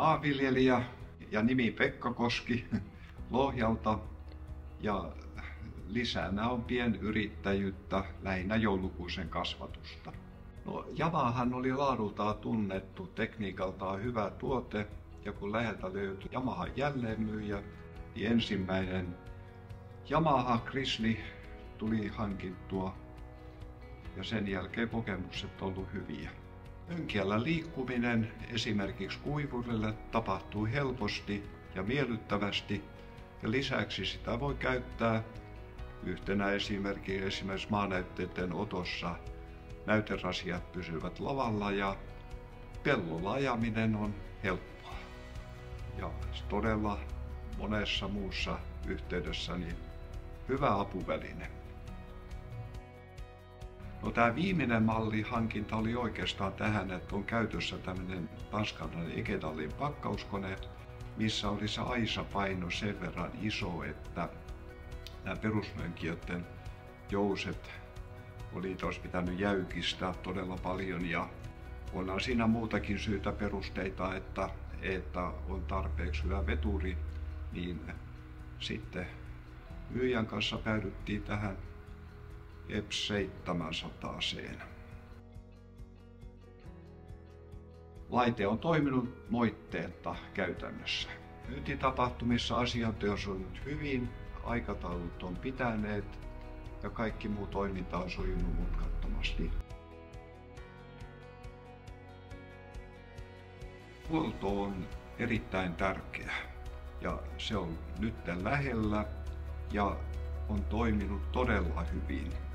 maanviljelijä ja nimi Pekka Koski Lohjalta ja lisänä on pienyrittäjyyttä, lähinnä joulukuusen kasvatusta. No, Yamahahan oli laadultaan tunnettu, tekniikaltaan hyvä tuote ja kun läheltä löytyi Yamahan jälleenmyyjä, niin ensimmäinen Yamaha Grizzly tuli hankittua ja sen jälkeen kokemukset on ollut hyviä. Mönkijällä liikkuminen esimerkiksi kuivurille tapahtuu helposti ja miellyttävästi ja lisäksi sitä voi käyttää yhtenä esimerkiksi maanäytteiden otossa. Näyterasiat pysyvät lavalla ja pellolla ajaminen on helppoa. Ja todella monessa muussa yhteydessä niin hyvä apuväline. No, tämä viimeinen hankinta oli oikeastaan tähän, että on käytössä tämmöinen tanskalainen Egedalin pakkauskone, missä oli se aisapaino sen verran iso, että nämä perusmönkijöiden jouset olisi pitänyt jäykistää todella paljon ja onhan siinä muutakin syytä perusteita, että on tarpeeksi hyvä veturi, niin sitten myyjän kanssa päädyttiin tähän EPS 700. Laite on toiminut moitteetta käytännössä. Myyntitapahtumissa asiantyö on sujunut hyvin, aikataulut on pitäneet ja kaikki muu toiminta on sujunut mutkattomasti. Huolto on erittäin tärkeä ja se on nyt lähellä ja on toiminut todella hyvin.